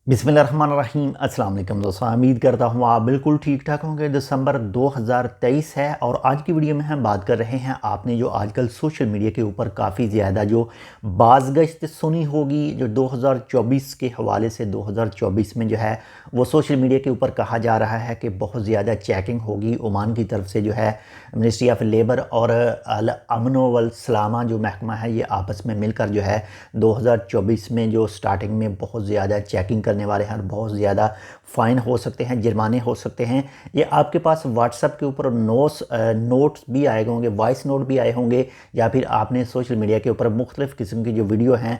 बिस्मिल्लाहिर्रहमानिर्रहीम। अस्सलाम वालेकुम दोस्तों, उम्मीद करता हूँ आप बिल्कुल ठीक ठाक होंगे। दिसंबर 2023 है और आज की वीडियो में हम बात कर रहे हैं। आपने जो आजकल सोशल मीडिया के ऊपर काफ़ी ज़्यादा जो बाज़गश्त सुनी होगी, जो 2024 के हवाले से 2024 में जो है वो सोशल मीडिया के ऊपर कहा जा रहा है कि बहुत ज़्यादा चेकिंग होगी ओमान की तरफ से। जो है मिनिस्ट्री ऑफ लेबर और अल अमन वल सलामा जो महकमा है, ये आपस में मिलकर जो है 2024 में जो स्टार्टिंग में बहुत ज़्यादा चेकिंग करने वाले हैं और बहुत ज़्यादा फ़ाइन हो सकते हैं, जुर्माने हो सकते हैं। ये आपके पास व्हाट्सएप के ऊपर नोट्स भी आए होंगे, वॉइस नोट भी आए होंगे, या फिर आपने सोशल मीडिया के ऊपर मुख्तलिफ़ किस्म की जो वीडियो हैं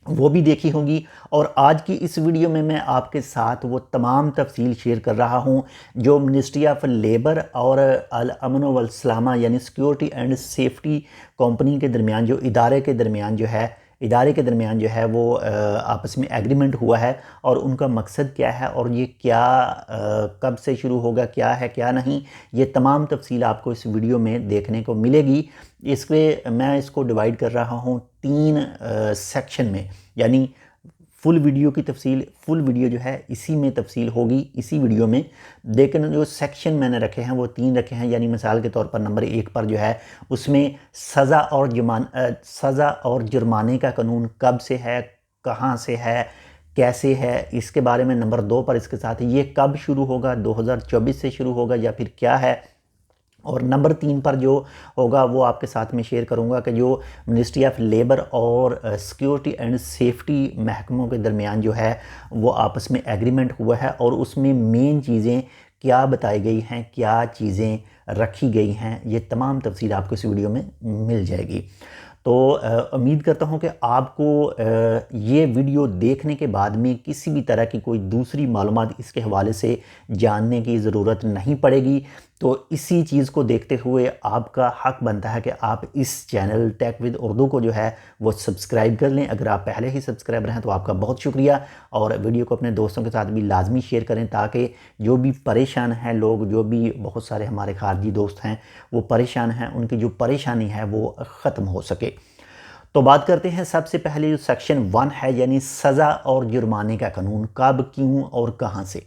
वो भी देखी होंगी। और आज की इस वीडियो में मैं आपके साथ वो तमाम तफसील शेयर कर रहा हूँ जो मिनिस्ट्री ऑफ लेबर और अल अमन वल सलामा यानी सिक्योरिटी एंड सेफ्टी कंपनी के दरमियान, जो इदारे के दरमियान जो है वो आपस में एग्रीमेंट हुआ है और उनका मकसद क्या है और ये क्या कब से शुरू होगा, क्या है क्या नहीं, ये तमाम तफसील आपको इस वीडियो में देखने को मिलेगी। इसके मैं इसको डिवाइड कर रहा हूँ 3 सेक्शन में, यानी फुल वीडियो जो है इसी में तफसील होगी इसी वीडियो में। लेकिन जो सेक्शन मैंने रखे हैं वो 3 रखे हैं। यानी मिसाल के तौर पर नंबर 1 पर जो है उसमें सज़ा और जुर्माने का कानून कब से है, कहाँ से है, कैसे है, इसके बारे में। नंबर 2 पर इसके साथ ये कब शुरू होगा, 2024 से शुरू होगा या फिर क्या है। और नंबर 3 पर जो होगा वो आपके साथ में शेयर करूंगा कि जो मिनिस्ट्री ऑफ लेबर और सिक्योरिटी एंड सेफ्टी महकमों के दरमियान जो है वो आपस में एग्रीमेंट हुआ है और उसमें मेन चीज़ें क्या बताई गई हैं, क्या चीज़ें रखी गई हैं, ये तमाम तफसील आपको इस वीडियो में मिल जाएगी। तो उम्मीद करता हूँ कि आपको ये वीडियो देखने के बाद में किसी भी तरह की कोई दूसरी मालूमात इसके हवाले से जानने की ज़रूरत नहीं पड़ेगी। तो इसी चीज़ को देखते हुए आपका हक बनता है कि आप इस चैनल टेक विद उर्दू को जो है वो सब्सक्राइब कर लें। अगर आप पहले ही सब्सक्राइबर हैं तो आपका बहुत शुक्रिया, और वीडियो को अपने दोस्तों के साथ भी लाजमी शेयर करें ताकि जो भी परेशान हैं लोग, जो भी बहुत सारे हमारे खारजी दोस्त हैं वो परेशान हैं, उनकी जो परेशानी है वो ख़त्म हो सके। तो बात करते हैं सबसे पहले जो सेक्शन 1 है, यानी सज़ा और जुर्माने का कानून, कब, क्यों और कहाँ से।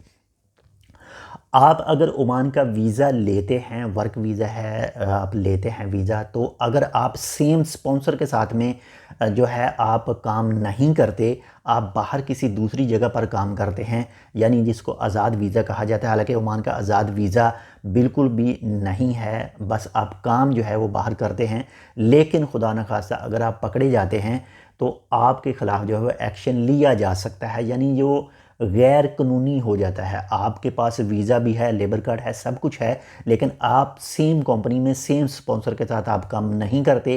आप अगर ओमान का वीज़ा लेते हैं, वर्क वीज़ा है, आप लेते हैं वीज़ा, तो अगर आप सेम स्पॉन्सर के साथ में जो है आप काम नहीं करते, आप बाहर किसी दूसरी जगह पर काम करते हैं, यानी जिसको आज़ाद वीज़ा कहा जाता है। हालांकि ओमान का आज़ाद वीज़ा बिल्कुल भी नहीं है, बस आप काम जो है वो बाहर करते हैं। लेकिन खुदा न खास्ता अगर आप पकड़े जाते हैं तो आपके ख़िलाफ़ जो है वो एक्शन लिया जा सकता है, यानी जो गैर कानूनी हो जाता है। आपके पास वीज़ा भी है, लेबर कार्ड है, सब कुछ है, लेकिन आप सेम कंपनी में सेम स्पॉन्सर के साथ आप काम नहीं करते,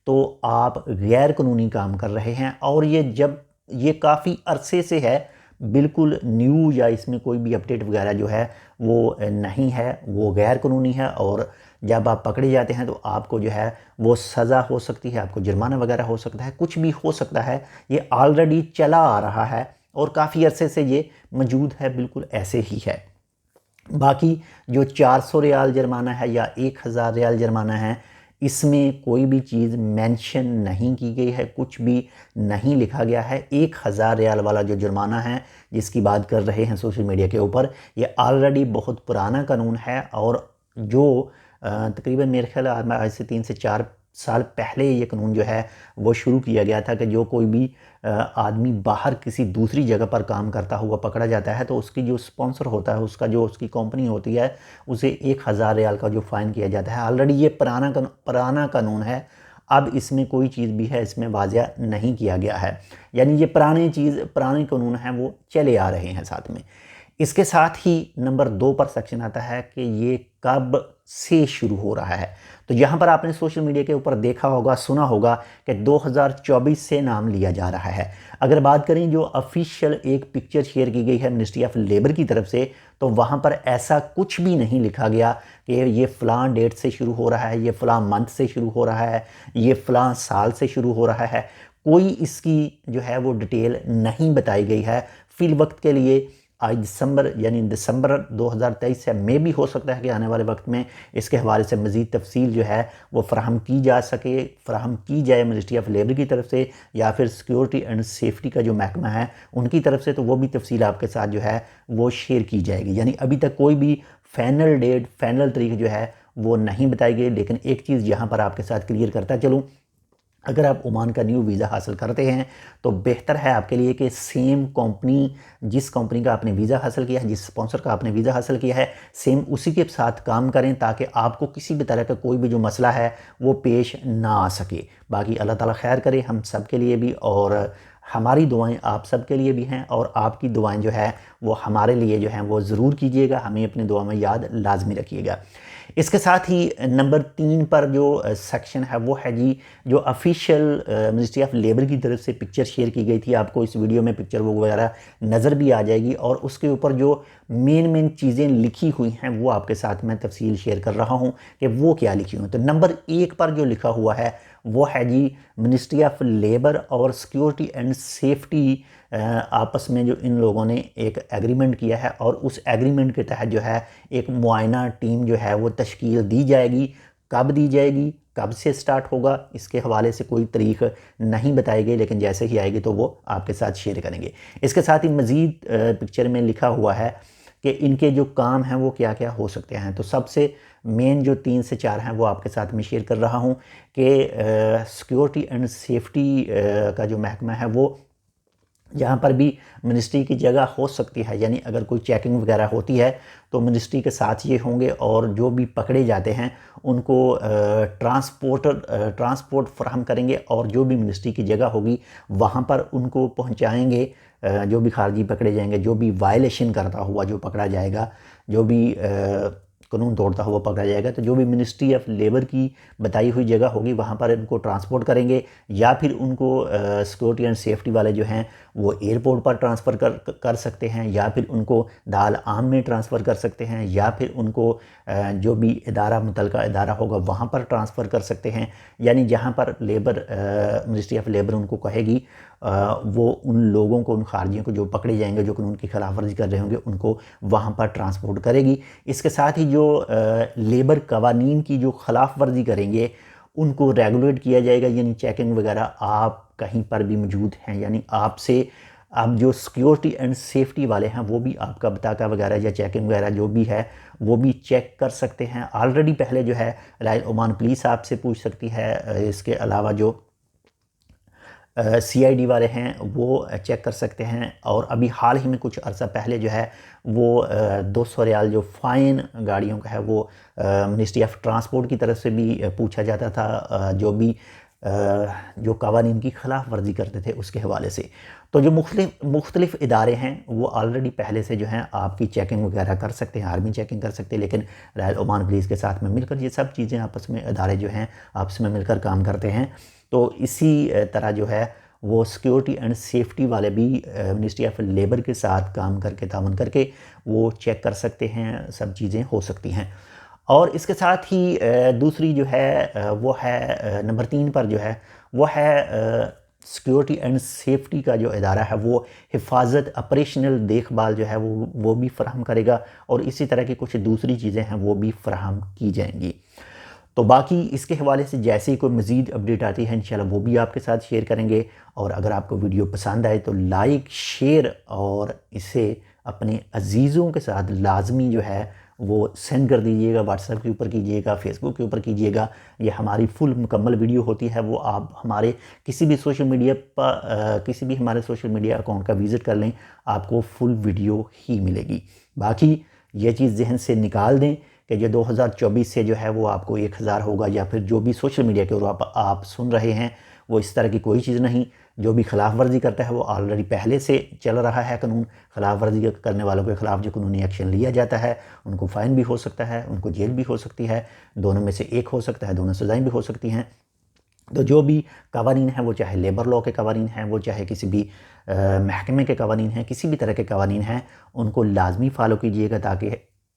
तो आप गैर कानूनी काम कर रहे हैं। और ये काफ़ी अरसे से है, बिल्कुल न्यू या इसमें कोई भी अपडेट वगैरह जो है वो नहीं है, वो गैर कानूनी है। और जब आप पकड़े जाते हैं तो आपको जो है वो सज़ा हो सकती है, आपको जुर्माना वगैरह हो सकता है, कुछ भी हो सकता है। ये ऑलरेडी चला आ रहा है और काफ़ी अरसे से ये मौजूद है, बिल्कुल ऐसे ही है। बाकी जो 400 रियाल जुर्माना है या 1000 रियाल जुर्माना है, इसमें कोई भी चीज़ मेंशन नहीं की गई है, कुछ भी नहीं लिखा गया है। 1000 रियाल वाला जो जुर्माना है जिसकी बात कर रहे हैं सोशल मीडिया के ऊपर, ये ऑलरेडी बहुत पुराना कानून है। और जो तकरीबन मेरे ख्याल आज से 3 से 4 साल पहले ये कानून जो है वो शुरू किया गया था कि जो कोई भी आदमी बाहर किसी दूसरी जगह पर काम करता हुआ पकड़ा जाता है तो उसकी जो स्पॉन्सर होता है, उसकी कंपनी होती है, उसे 1000 रियाल का जो फ़ाइन किया जाता है। ऑलरेडी ये पुराना कानून है, अब इसमें कोई चीज़ भी है इसमें वाज़िया नहीं किया गया है, यानी ये पुराने कानून हैं वो चले आ रहे हैं साथ में। इसके साथ ही नंबर 2 पर सेक्शन आता है कि ये कब से शुरू हो रहा है। तो यहाँ पर आपने सोशल मीडिया के ऊपर देखा होगा, सुना होगा कि 2024 से नाम लिया जा रहा है। अगर बात करें जो ऑफिशियल एक पिक्चर शेयर की गई है मिनिस्ट्री ऑफ लेबर की तरफ से, तो वहाँ पर ऐसा कुछ भी नहीं लिखा गया कि ये फ़लाँ डेट से शुरू हो रहा है, ये फ़लाँ मंथ से शुरू हो रहा है, ये फ़लाँ साल से शुरू हो रहा है। कोई इसकी जो है वो डिटेल नहीं बताई गई है फ़िल वक्त के लिए। आज दिसंबर यानी दिसंबर 2023 से मे भी हो सकता है कि आने वाले वक्त में इसके हवाले से मज़ीद तफसील जो है वो फ़राहम की जा सके, फ़राहम की जाए मिनिस्ट्री ऑफ लेबर की तरफ से या फिर सिक्योरिटी एंड सेफ्टी का जो महकमा है उनकी तरफ से, तो वो भी तफसील आपके साथ जो है वो शेयर की जाएगी। यानी अभी तक कोई भी फाइनल डेट, फाइनल तारीख जो है वो नहीं बताई गई। लेकिन एक चीज़ यहाँ पर आपके साथ क्लियर करता चलूँ, अगर आप ओमान का न्यू वीज़ा हासिल करते हैं तो बेहतर है आपके लिए कि सेम कंपनी, जिस कंपनी का आपने वीज़ा हासिल किया है, जिस स्पॉन्सर का आपने वीज़ा हासिल किया है, सेम उसी के साथ काम करें ताकि आपको किसी भी तरह का कोई भी जो मसला है वो पेश ना आ सके। बाकी अल्लाह ताला खैर करे हम सब के लिए भी, और हमारी दुआएं आप सब के लिए भी हैं, और आपकी दुआएं जो है वो हमारे लिए जो हैं वो ज़रूर कीजिएगा, हमें अपनी दुआ में याद लाजमी रखिएगा। इसके साथ ही नंबर 3 पर जो सेक्शन है वो है जी, जो ऑफिशियल मिनिस्ट्री ऑफ लेबर की तरफ से पिक्चर शेयर की गई थी। आपको इस वीडियो में पिक्चर वो वगैरह नज़र भी आ जाएगी, और उसके ऊपर जो मेन चीज़ें लिखी हुई हैं वो आपके साथ मैं तफसील शेयर कर रहा हूँ कि वो क्या लिखी हुई। तो नंबर 1 पर जो लिखा हुआ है वो है जी, मिनिस्ट्री ऑफ लेबर और सिक्योरिटी एंड सेफ्टी आपस में जो इन लोगों ने एक एग्रीमेंट किया है, और उस एग्रीमेंट के तहत जो है एक मुआयना टीम जो है वो तश्कील दी जाएगी। कब दी जाएगी, कब से स्टार्ट होगा, इसके हवाले से कोई तारीख नहीं बताई गई, लेकिन जैसे ही आएगी तो वो आपके साथ शेयर करेंगे। इसके साथ ही मज़ीद पिक्चर में लिखा हुआ है कि इनके जो काम हैं वो क्या क्या हो सकते हैं। तो सबसे मेन जो 3 से 4 हैं वो आपके साथ में शेयर कर रहा हूँ कि सिक्योरिटी एंड सेफ्टी का जो महकमा है वो यहाँ पर भी मिनिस्ट्री की जगह हो सकती है। यानी अगर कोई चेकिंग वगैरह होती है तो मिनिस्ट्री के साथ ये होंगे, और जो भी पकड़े जाते हैं उनको ट्रांसपोर्ट फराहम करेंगे, और जो भी मिनिस्ट्री की जगह होगी वहाँ पर उनको पहुँचाएँगे। जो भी खारजी पकड़े जाएंगे, जो भी वायलेशन करता हुआ जो पकड़ा जाएगा, जो भी कानून तोड़ता हुआ पकड़ा जाएगा, तो जो भी मिनिस्ट्री ऑफ लेबर की बताई हुई जगह होगी वहाँ पर इनको ट्रांसपोर्ट करेंगे, या फिर उनको सिक्योरिटी एंड सेफ्टी वाले जो हैं वो एयरपोर्ट पर ट्रांसफ़र कर सकते हैं, या फिर उनको दाल आम में ट्रांसफ़र कर सकते हैं, या फिर उनको जो भी इदारा मुतलका इदारा होगा वहाँ पर ट्रांसफ़र कर सकते हैं। यानी जहाँ पर लेबर मिनिस्ट्री ऑफ लेबर उनको कहेगी वो उन लोगों को, उन खारजियों को जो पकड़े जाएंगे, जो कानून की खिलाफ वर्जी कर रहे होंगे, उनको वहाँ पर ट्रांसपोर्ट करेगी। इसके साथ ही जो लेबर कवानीन की जो खिलाफ वर्जी करेंगे उनको रेगुलेट किया जाएगा। यानी चेकिंग वगैरह आप कहीं पर भी मौजूद हैं, यानी आपसे आप जो सिक्योरिटी एंड सेफ्टी वाले हैं वो भी आपका बताका वगैरह या चेकिंग वगैरह जो भी है वो भी चेक कर सकते हैं। ऑलरेडी पहले जो है रायल ओमान पुलिस आपसे पूछ सकती है। इसके अलावा जो CID वाले हैं वो चेक कर सकते हैं। और अभी हाल ही में कुछ अर्सा पहले जो है वो 200 रियाल जो फ़ाइन गाड़ियों का है वो मिनिस्ट्री ऑफ ट्रांसपोर्ट की तरफ से भी पूछा जाता था, जो भी जो कवानीन की खिलाफ वर्जी करते थे उसके हवाले से। तो जो मुख्तलिफ इदारे हैं वो ऑलरेडी पहले से जो हैं आपकी चेकिंग वगैरह कर सकते हैं, आर्मी चेकिंग कर सकते हैं, लेकिन रायल ओमान पुलिस के साथ में मिलकर ये सब चीज़ें आपस में इदारे जो हैं आपस में मिलकर काम करते हैं। तो इसी तरह जो है वो सिक्योरिटी एंड सेफ्टी वाले भी मिनिस्ट्री ऑफ लेबर के साथ काम करके, तावन करके वो चेक कर सकते हैं, सब चीज़ें हो सकती हैं। और इसके साथ ही दूसरी जो है वो है नंबर 3 पर जो है वो है सिक्योरिटी एंड सेफ्टी का जो इदारा है वो हिफाजत, ऑपरेशनल देखभाल जो है वो भी फराहम करेगा, और इसी तरह की कुछ दूसरी चीज़ें हैं वो भी फराहम की जाएंगी। तो बाकी इसके हवाले से जैसे ही कोई मज़ीद अपडेट आती है इंशाल्लाह वो भी आपके साथ शेयर करेंगे। और अगर आपको वीडियो पसंद आए तो लाइक, शेयर और इसे अपने अजीज़ों के साथ लाजमी जो है वो सेंड कर दीजिएगा। व्हाट्सएप के ऊपर कीजिएगा, फेसबुक के ऊपर कीजिएगा। ये हमारी फुल मुकम्मल वीडियो होती है, वो आप हमारे किसी भी सोशल मीडिया पर किसी भी हमारे सोशल मीडिया अकाउंट का विज़िट कर लें, आपको फुल वीडियो ही मिलेगी। बाकी ये चीज़ जहन से निकाल दें कि जो 2024 से जो है वो आपको 1000 होगा, या फिर जो भी सोशल मीडिया के ऊपर आप सुन रहे हैं वो इस तरह की कोई चीज़ नहीं। जो भी खिलाफ वर्जी करता है वो ऑलरेडी पहले से चल रहा है कानून। खिलाफ वर्जी करने वालों के ख़िलाफ़ जो कानूनी एक्शन लिया जाता है उनको फ़ाइन भी हो सकता है, उनको जेल भी हो सकती है, दोनों में से एक हो सकता है, दोनों सज़ाएँ भी हो सकती हैं। तो जो भी कवानीन हैं वो चाहे लेबर लॉ के कवानीन हैं, वो चाहे किसी भी महकमे के कवानीन हैं, किसी भी तरह के कवानीन हैं, उनको लाजमी फ़ॉलो कीजिएगा ताकि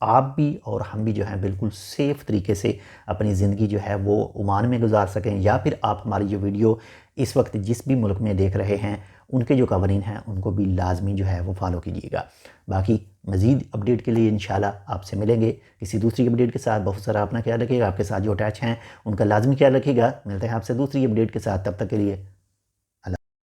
आप भी और हम भी जो हैं बिल्कुल सेफ़ तरीके से अपनी ज़िंदगी जो है वो ओमान में गुजार सकें, या फिर आप हमारी जो वीडियो इस वक्त जिस भी मुल्क में देख रहे हैं उनके जो कवानीन हैं उनको भी लाजमी जो है वो फॉलो कीजिएगा। बाकी मज़ीद अपडेट के लिए इंशाल्लाह आपसे मिलेंगे किसी दूसरी अपडेट के साथ। बहुत सारा अपना ख्याल रखिएगा, आपके साथ जो अटैच हैं उनका लाजमी ख्याल रखिएगा। मिलते हैं आपसे दूसरी अपडेट के साथ, तब तक के लिए